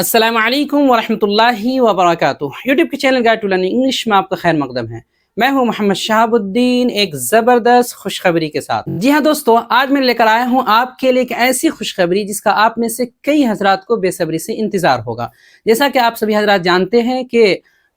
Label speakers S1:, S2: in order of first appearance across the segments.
S1: अस्सलाम वालेकुम वरहमतुल्लाहि वबरकातुह। यूट्यूब के channel guide to learning English में आपका खैर मकदम है। मैं हूं मोहम्मद शहाबुद्दीन, एक ज़बरदस्त खुशखबरी के साथ। जी हाँ दोस्तों, आज मैं लेकर आया हूं आपके लिए एक ऐसी खुशखबरी जिसका आप में से कई हजरात को बेसब्री से इंतज़ार होगा। जैसा कि आप सभी हजरात जानते हैं कि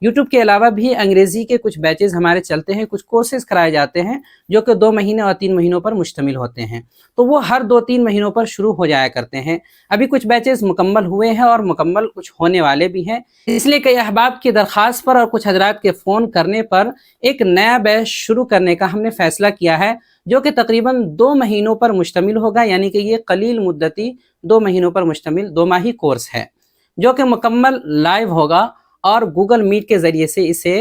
S1: यूट्यूब के अलावा भी अंग्रेज़ी के कुछ बैचेज़ हमारे चलते हैं, कुछ कोर्सेज़ कराए जाते हैं जो कि 2 महीने और 3 महीनों पर मुश्तमिल होते हैं। तो वो हर 2-3 महीनों पर शुरू हो जाया करते हैं। अभी कुछ बैचेज़ मुकम्मल हुए हैं और मुकम्मल कुछ होने वाले भी हैं। इसलिए कई अहबाब की दरख्वास्त पर और कुछ हजरात के फ़ोन करने पर एक नया बैच शुरू करने का हमने फ़ैसला किया है, जो कि तकरीबन 2 महीनों पर मुश्तमिल होगा। यानी कि ये कलील मुद्दती 2 महीनों पर मुश्तमिल 2 माही कोर्स है, जो कि मुकम्मल लाइव होगा और गूगल मीट के ज़रिए से इसे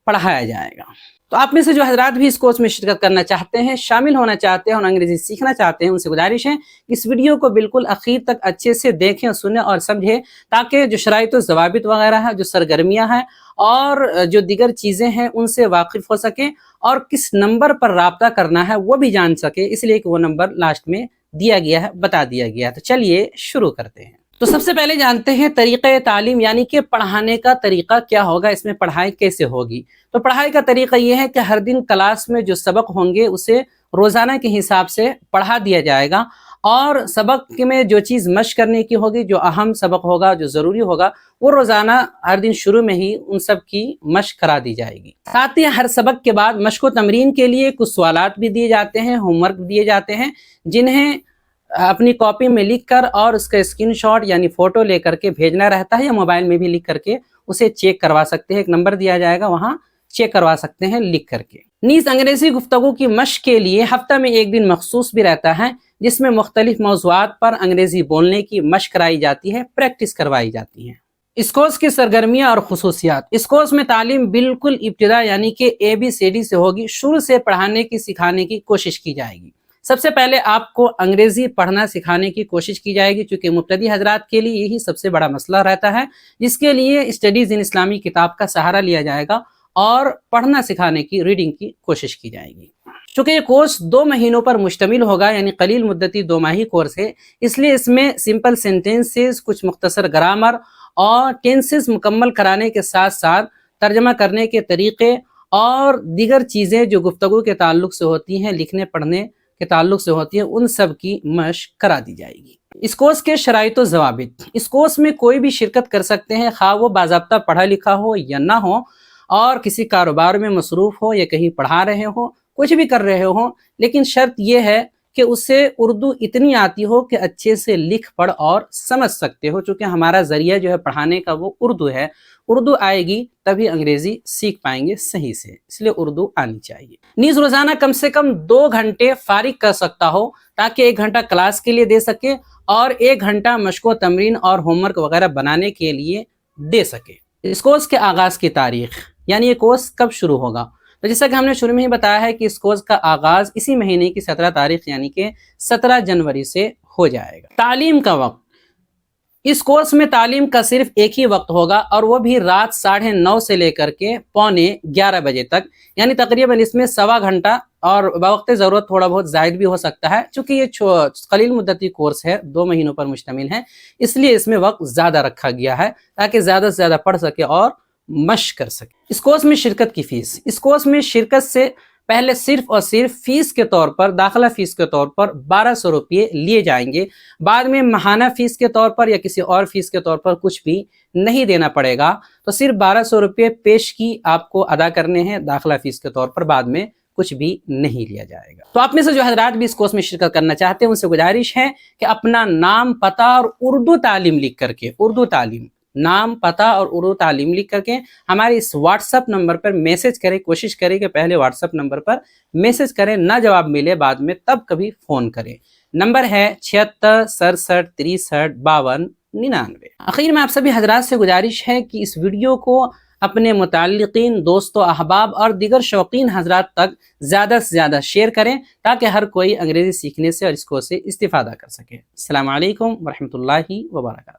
S1: पढ़ाया जाएगा। तो आप में से जो हजरात भी इस कोर्स में शिरकत करना चाहते हैं, शामिल होना चाहते हैं और अंग्रेज़ी सीखना चाहते हैं, उनसे गुजारिश है कि इस वीडियो को बिल्कुल आखिर तक अच्छे से देखें और सुनें और समझें, ताकि जो शराइत व ज़वाबित वगैरह है, जो सरगर्मियाँ हैं और जो दीगर चीज़ें हैं, उनसे वाकिफ़ हो सकें और किस नंबर पर राब्ता करना है वो भी जान सकें। इसलिए कि वो नंबर लास्ट में दिया गया है, बता दिया गया है। तो चलिए शुरू करते हैं। तो सबसे पहले जानते हैं तरीक़े तालीम, यानी कि पढ़ाने का तरीक़ा क्या होगा, इसमें पढ़ाई कैसे होगी। तो पढ़ाई का तरीक़ा ये है कि हर दिन क्लास में जो सबक होंगे उसे रोज़ाना के हिसाब से पढ़ा दिया जाएगा और सबक में जो चीज़ मश्क करने की होगी, जो अहम सबक होगा, जो ज़रूरी होगा, वो रोज़ाना हर दिन शुरू में ही उन सब की मश्क करा दी जाएगी। साथ ही हर सबक के बाद मश्क व तमरीन के लिए कुछ सवालात भी दिए जाते हैं, होमवर्क दिए जाते हैं, जिन्हें अपनी कॉपी में लिख कर और उसका स्क्रीनशॉट यानी फ़ोटो लेकर के भेजना रहता है, या मोबाइल में भी लिख करके उसे चेक करवा सकते हैं। एक नंबर दिया जाएगा, वहाँ चेक करवा सकते हैं लिख करके। नीज़ अंग्रेज़ी गुफ्तगू की मश्क के लिए हफ्ता में एक दिन मखसूस भी रहता है, जिसमें मुख्तलिफ मौज़ूआत पर अंग्रेज़ी बोलने की मश्क कराई जाती है, प्रैक्टिस करवाई जाती है। इस कोर्स की सरगर्मियाँ और खुसूसियात। इस कोर्स में तालीम बिल्कुल इब्तिदा यानी कि ABCD से होगी। शुरू से पढ़ाने की सिखाने की कोशिश की जाएगी। सबसे पहले आपको अंग्रेज़ी पढ़ना सिखाने की कोशिश की जाएगी, क्योंकि मुब्तदी हजरात के लिए यही सबसे बड़ा मसला रहता है, जिसके लिए स्टडीज़ इन इस्लामी किताब का सहारा लिया जाएगा और पढ़ना सिखाने की, रीडिंग की कोशिश की जाएगी। चूँकि ये कोर्स 2 महीनों पर मुश्तमिल होगा, यानी कलील मुद्दती 2 माही कोर्स है, इसलिए इसमें सिंपल सेंटेंसेस, कुछ मुख्तसर ग्रामर और टेंसेस मुकम्मल कराने के साथ साथ तर्जमा करने के तरीक़े और दीगर चीज़ें जो गुफ्तगू के ताल्लुक़ से होती हैं, लिखने पढ़ने के ताल्लुक़ से होती है, उन सब की मश्क करा दी जाएगी। इस कोर्स के शराइत व ज़वाबित। इस कोर्स में कोई भी शिरकत कर सकते हैं, खा वो बाज़ाब्ता पढ़ा लिखा हो या ना हो, और किसी कारोबार में मसरूफ़ हो या कहीं पढ़ा रहे हो, कुछ भी कर रहे हो, लेकिन शर्त यह है कि उसे उर्दू इतनी आती हो कि अच्छे से लिख पढ़ और समझ सकते हो। चूँकि हमारा ज़रिया जो है पढ़ाने का वो उर्दू है, उर्दू आएगी तभी अंग्रेज़ी सीख पाएंगे सही से, इसलिए उर्दू आनी चाहिए। नीज़ रोज़ाना कम से कम 2 घंटे फ़ारिग कर सकता हो, ताकि 1 घंटा क्लास के लिए दे सके और 1 घंटा मश्क व तमरीन और होमवर्क वगैरह बनाने के लिए दे सके। इस कोर्स के आगाज़ की तारीख़, यानी ये कोर्स कब शुरू होगा। तो जैसा कि हमने शुरू में ही बताया है कि इस कोर्स का आगाज़ इसी महीने की 17 तारीख़ यानी कि 17 जनवरी से हो जाएगा। तालीम का वक्त। इस कोर्स में तालीम का सिर्फ एक ही वक्त होगा, और वो भी रात 9:30 से लेकर के पौने 11 बजे तक, यानी तकरीबन इसमें सवा घंटा और बवक्त ज़रूरत थोड़ा बहुत ज़ायद भी हो सकता है। चूँकि ये कलील मुद्दती कोर्स है, 2 महीनों पर मुश्तमिल है, इसलिए इसमें वक्त ज़्यादा रखा गया है ताकि ज़्यादा से ज़्यादा पढ़ सके और मश्क कर सके। इस कोर्स में शिरकत की फ़ीस। इस कोर्स में शिरकत से पहले सिर्फ और सिर्फ फ़ीस के तौर पर, दाखिला फ़ीस के तौर पर 1200 रुपये लिए जाएंगे। बाद में माहाना फ़ीस के तौर पर या किसी और फ़ीस के तौर पर कुछ भी नहीं देना पड़ेगा। तो सिर्फ 1200 रुपये पेशगी आपको अदा करने हैं दाखिला फ़ीस के तौर पर, बाद में कुछ भी नहीं लिया जाएगा। तो आप में से जो हजरात भी इस कोर्स में शिरकत करना चाहते हैं, उनसे गुजारिश है कि अपना नाम, पता और उर्दू तालीम लिख करके, उर्दू तालीम, नाम, पता और उर्दू तालीम लिख करके हमारे इस व्हाट्सअप नंबर पर मैसेज करें। कोशिश करें कि पहले व्हाट्सअप नंबर पर मैसेज करें, ना जवाब मिले बाद में तब कभी फ़ोन करें। नंबर है 76 67 63 52 99। आखिर में आप सभी हजरात से गुजारिश है कि इस वीडियो को अपने मुताल्लिकीन, दोस्तों, अहबाब और दीगर शौकीन हजरात तक ज़्यादा से ज़्यादा शेयर करें, ताकि हर कोई अंग्रेज़ी सीखने से और इसको से इस्तिफ़ादा कर सके। अस्सलामु अलैकुम वरहमतुल्लाहि वबरकातुहू।